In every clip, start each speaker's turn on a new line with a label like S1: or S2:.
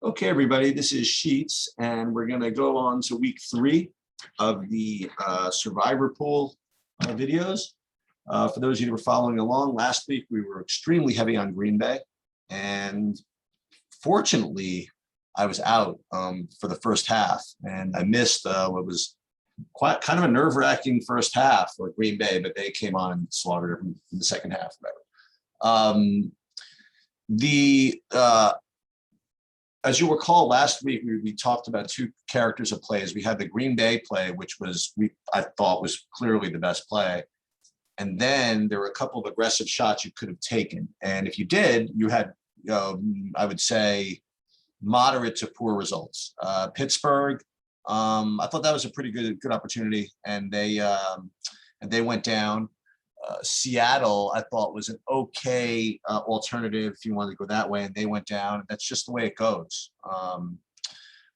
S1: Okay, everybody, this is Sheets, and we're going to go on to week 3 of the Survivor Pool videos. For those of you who were following along, last week we were extremely heavy on Green Bay, and fortunately, I was out for the first half, and I missed what was quite kind of a nerve-wracking first half for Green Bay, but they came on and slaughtered it in the second half. As you recall, last week we talked about 2 characters of plays. We had the Green Bay play, which I thought was clearly the best play. And then there were a couple of aggressive shots you could have taken. And if you did, you had, I would say, moderate to poor results. Pittsburgh, I thought that was a pretty good opportunity, and they went down. Seattle, I thought, was an okay alternative if you wanted to go that way, and they went down. That's just the way it goes.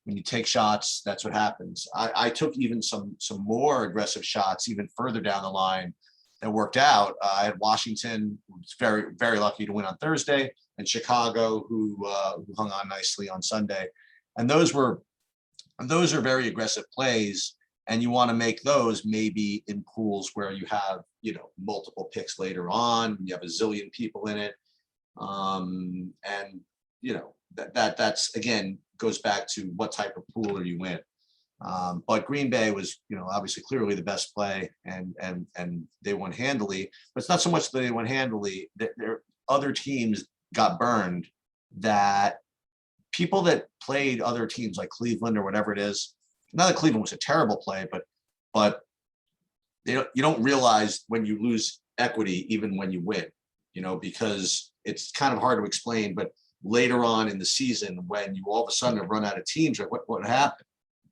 S1: When you take shots, that's what happens. I took even some more aggressive shots even further down the line that worked out. I had Washington, who was very, very lucky to win on Thursday, and Chicago, who hung on nicely on Sunday. And those are very aggressive plays. And you want to make those maybe in pools where you have, multiple picks later on, you have a zillion people in it. And, that's, again, goes back to what type of pool are you in. But Green Bay was, obviously clearly the best play, and they won handily. But it's not so much that they won handily, that their other teams got burned, that people that played other teams like Cleveland or whatever it is, not that Cleveland was a terrible play, but you don't realize when you lose equity, even when you win, because it's kind of hard to explain. But later on in the season, when you all of a sudden have run out of teams, like what happened?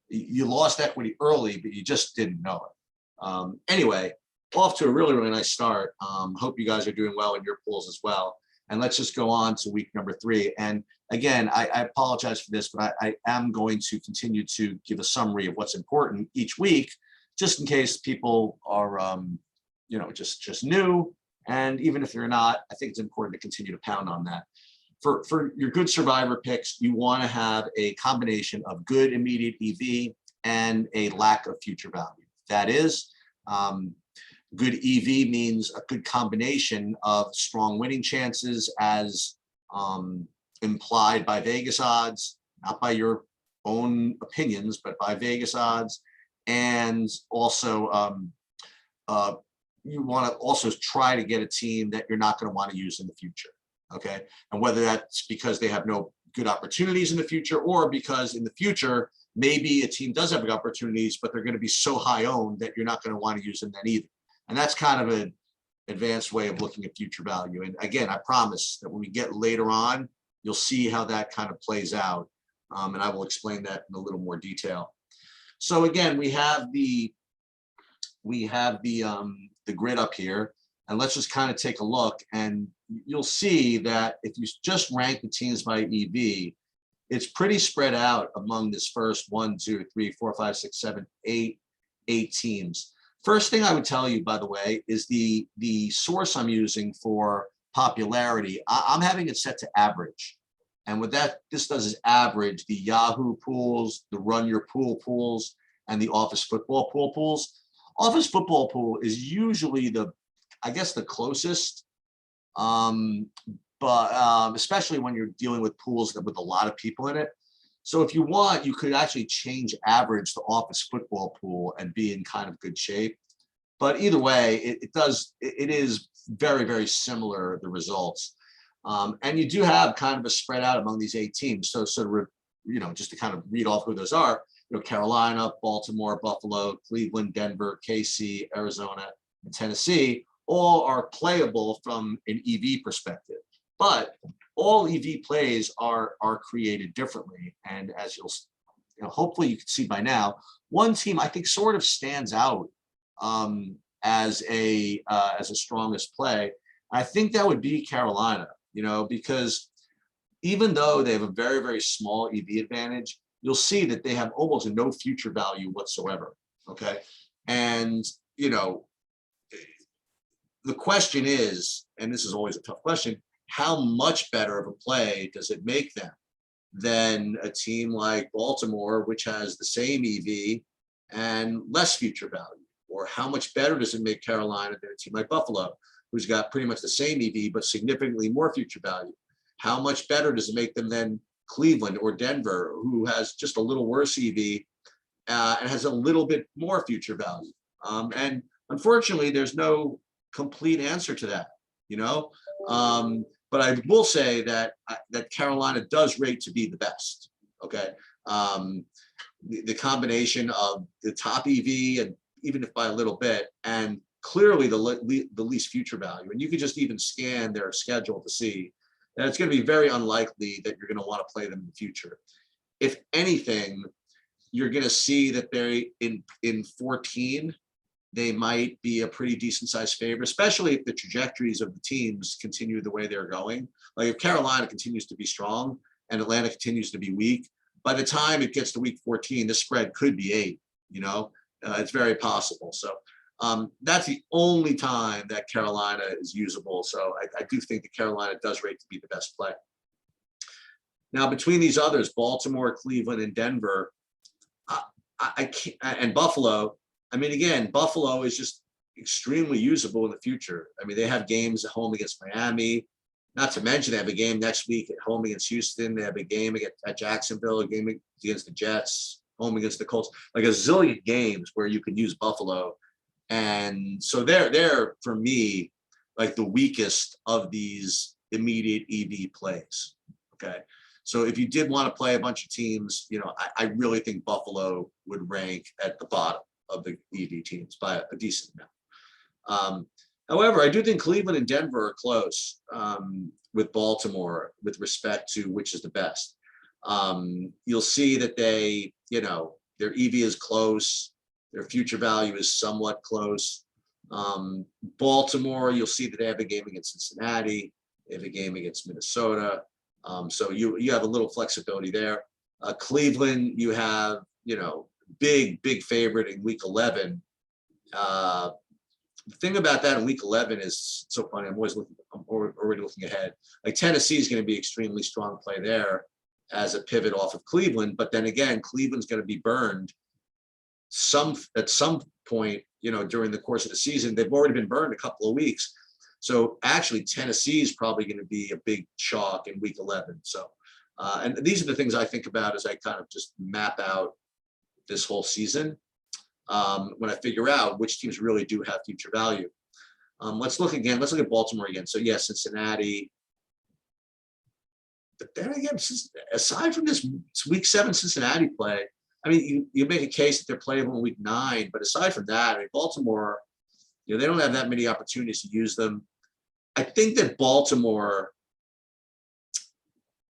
S1: You lost equity early, but you just didn't know it. Anyway, off to a really, really nice start. Hope you guys are doing well in your pools as well. And let's just go on to week number 3. And again, I apologize for this, but I am going to continue to give a summary of what's important each week, just in case people are, just new. And even if they're not, I think it's important to continue to pound on that. For your good survivor picks, you want to have a combination of good immediate EV and a lack of future value. That is, good EV means a good combination of strong winning chances as implied by Vegas odds, not by your own opinions, but by Vegas odds. And also, you want to also try to get a team that you're not going to want to use in the future. Okay. And whether that's because they have no good opportunities in the future, or because in the future, maybe a team does have good opportunities, but they're going to be so high owned that you're not going to want to use them then either. And that's kind of an advanced way of looking at future value. And again, I promise that when we get later on, you'll see how that kind of plays out. And I will explain that in a little more detail. So again, we have the grid up here, and let's just kind of take a look, and you'll see that if you just rank the teams by EV, it's pretty spread out among this first 1, 2, 3, 4, 5, 6, 7, 8 teams. First thing I would tell you, by the way, is the source I'm using for popularity. I'm having it set to average. And what this does is average the Yahoo pools, the Run Your Pool pools, and the Office Football Pool pools. Office Football Pool is usually the closest, but especially when you're dealing with pools with a lot of people in it. So if you want, you could actually change average to Office Football Pool and be in kind of good shape. But either way, it is very, very similar, the results. And you do have kind of a spread out among these 8 teams. So just to kind of read off who those are, Carolina, Baltimore, Buffalo, Cleveland, Denver, KC, Arizona, and Tennessee, all are playable from an EV perspective. But all EV plays are created differently. And as hopefully you can see by now, one team I think sort of stands out as a strongest play. I think that would be Carolina, because even though they have a very, very small EV advantage, you'll see that they have almost no future value whatsoever. Okay. And, the question is, and this is always a tough question, how much better of a play does it make them? than a team like Baltimore, which has the same EV and less future value? Or how much better does it make Carolina than a team like Buffalo, who's got pretty much the same EV, but significantly more future value? How much better does it make them than Cleveland or Denver, who has just a little worse EV and has a little bit more future value? And unfortunately, there's no complete answer to that, you know? But I will say that that Carolina does rate to be the best, okay? The combination of the top EV, and even if by a little bit, and clearly the least future value. And you can just even scan their schedule to see that it's going to be very unlikely that you're going to want to play them in the future. If anything, you're going to see that they in 14, they might be a pretty decent sized favorite, especially if the trajectories of the teams continue the way they're going. Like if Carolina continues to be strong and Atlanta continues to be weak, by the time it gets to week 14, the spread could be 8, you know, it's very possible. So that's the only time that Carolina is usable. So I do think that Carolina does rate to be the best play. Now, between these others, Baltimore, Cleveland, and Denver, I can't, and Buffalo, I mean, again, Buffalo is just extremely usable in the future. I mean, they have games at home against Miami, not to mention they have a game next week at home against Houston. They have a game at Jacksonville, a game against the Jets, home against the Colts, like a zillion games where you can use Buffalo. And so they're for me, like the weakest of these immediate EV plays, okay? So if you did want to play a bunch of teams, you know, I really think Buffalo would rank at the bottom of the EV teams by a decent amount. However, I do think Cleveland and Denver are close with Baltimore with respect to which is the best. You'll see that they, you know, their EV is close. Their future value is somewhat close. Baltimore, you'll see that they have a game against Cincinnati. They have a game against Minnesota. So you have a little flexibility there. Cleveland, you have, you know, big favorite in week 11. The thing about that in week 11 is so funny. I'm already looking ahead. Like Tennessee is going to be extremely strong play there as a pivot off of Cleveland. But then again, Cleveland's going to be burned at some point, you know, during the course of the season. They've already been burned a couple of weeks. So actually Tennessee is probably going to be a big chalk in week 11. So, and these are the things I think about as I kind of just map out this whole season. When I figure out which teams really do have future value. Let's look at Baltimore again. So yeah, Cincinnati. But then again, aside from this week 7 Cincinnati play, I mean, you make a case that they're playable in week 9, but aside from that, I mean, Baltimore, you know, they don't have that many opportunities to use them. I think that Baltimore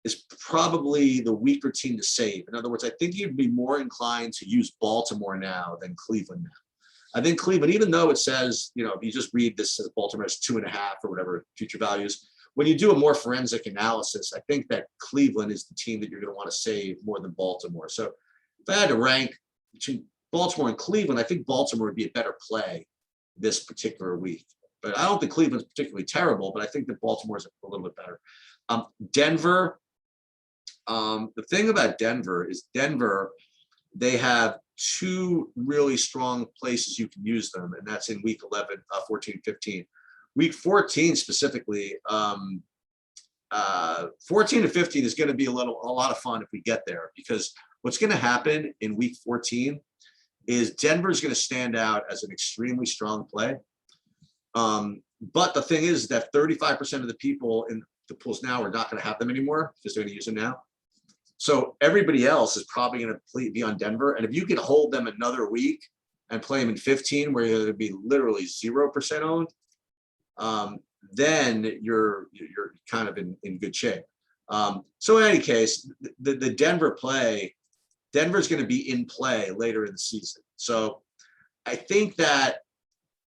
S1: is probably the weaker team to save. In other words, I think you'd be more inclined to use Baltimore now than Cleveland now. I think Cleveland, even though it says, you know, if you just read this as Baltimore has 2.5 or whatever future values, when you do a more forensic analysis, I think that Cleveland is the team that you're going to want to save more than Baltimore. So if I had to rank between Baltimore and Cleveland, I think Baltimore would be a better play this particular week. But I don't think Cleveland's particularly terrible, but I think that Baltimore is a little bit better. Denver, the thing about Denver is they have 2 really strong places you can use them, and that's in week 11, 14, 15. Week 14 specifically, 14 to 15 is going to be a lot of fun if we get there, because what's going to happen in week 14 is Denver's going to stand out as an extremely strong play. But the thing is that 35% of the people in the pools now are not going to have them anymore because they're going to use them now. So everybody else is probably going to be on Denver. And if you can hold them another week and play them in 15, where you're going to be literally 0% owned, then you're kind of in good shape. So in any case, the Denver play, Denver's going to be in play later in the season. So I think that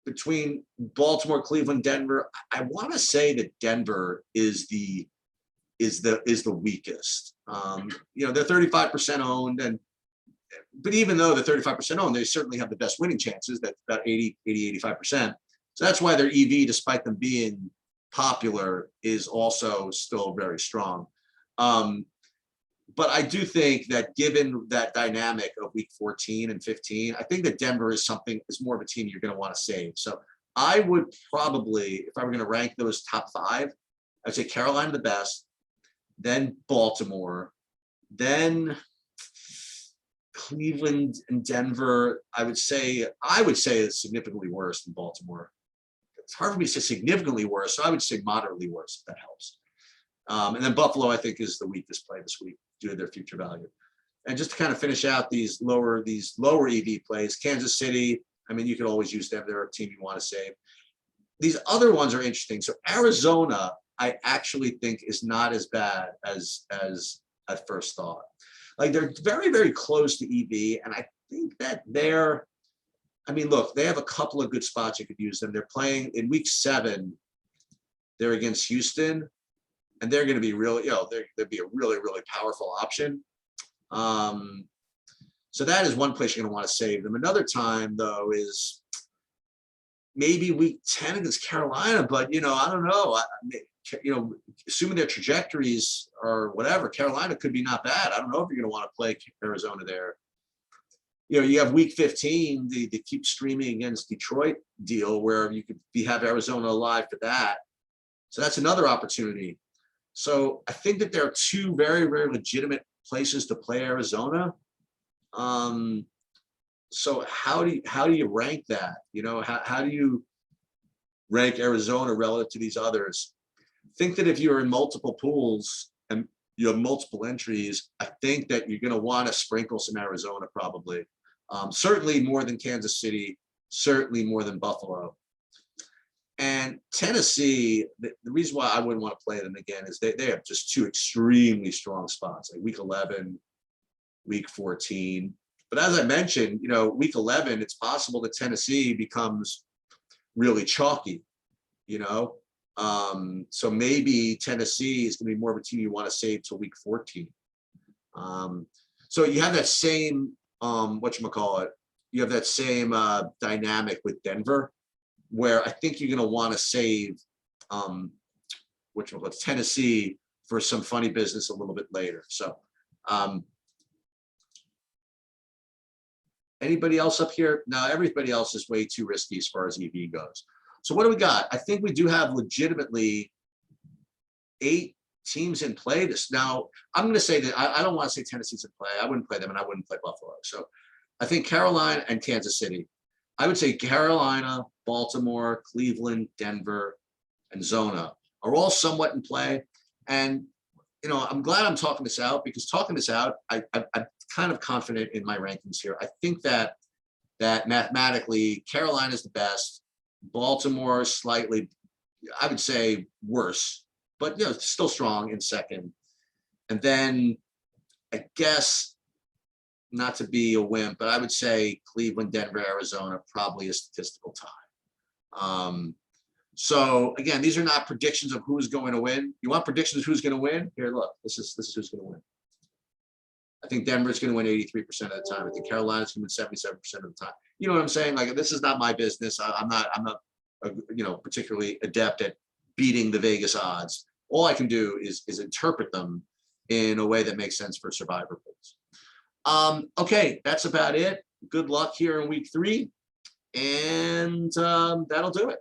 S1: between Baltimore, Cleveland, Denver, I want to say that Denver is the weakest. You know, they're 35% owned, but even though they're 35% owned, they certainly have the best winning chances. That's about 85%. So that's why their EV, despite them being popular, is also still very strong. but I do think that given that dynamic of week 14 and 15, I think that Denver is more of a team you're going to want to save. So I would probably, if I were going to rank those top 5, I'd say Carolina the best, then Baltimore, then Cleveland and Denver. I would say it's significantly worse than Baltimore. It's hard for me to say significantly worse, so I would say moderately worse, if that helps. And then Buffalo, I think, is the weakest play this week due to their future value. And just to kind of finish out these lower EV plays, Kansas City, I mean, you could always use them. They're a team you want to save. These other ones are interesting. So Arizona, I actually think is not as bad as at first thought. Like they're very, very close to EV. And I think that look, they have a couple of good spots you could use them. They're playing in week 7. They're against Houston. And they're going to be really, they'd be a really, really powerful option. So that is one place you're going to want to save them. Another time, though, is maybe week 10 against Carolina. But, I don't know. Assuming their trajectories or whatever, Carolina could be not bad. I don't know if you're going to want to play Arizona there. You have week 15, the keep streaming against Detroit deal where you could have Arizona alive for that. So that's another opportunity. So I think that there are 2 very, very legitimate places to play Arizona. So how do you rank that? How do you rank Arizona relative to these others? Think that if you're in multiple pools and you have multiple entries, I think that you're going to want to sprinkle some Arizona probably. Certainly more than Kansas City, certainly more than Buffalo. And Tennessee, the reason why I wouldn't want to play them again is they have just 2 extremely strong spots, like week 11, week 14. But as I mentioned, week 11, it's possible that Tennessee becomes really chalky, So maybe Tennessee is going to be more of a team you want to save till week 14. So you have that same, you have that same dynamic with Denver, where I think you're going to want to save Tennessee for some funny business a little bit later. So anybody else up here? No, everybody else is way too risky as far as EV goes. So what do we got? I think we do have legitimately 8 teams in play. Now, I'm going to say that I don't want to say Tennessee's in play. I wouldn't play them, and I wouldn't play Buffalo. So I think Carolina and Kansas City. I would say Carolina, Baltimore, Cleveland, Denver, and Zona are all somewhat in play. And, I'm glad I'm talking this out because talking this out, I'm kind of confident in my rankings here. I think that mathematically Carolina is the best. Baltimore slightly, I would say worse, but, still strong in second. And then I guess, not to be a wimp, but I would say Cleveland, Denver, Arizona, probably a statistical tie. So again, these are not predictions of who's going to win. You want predictions of who's going to win? Here, look, this is who's going to win. I think Denver's going to win 83% of the time. I think Carolina's going to win 77% of the time. You know what I'm saying? Like, this is not my business. I'm not particularly adept at beating the Vegas odds. All I can do is interpret them in a way that makes sense for survivor pools. Okay, that's about it. Good luck here in week 3. And that'll do it.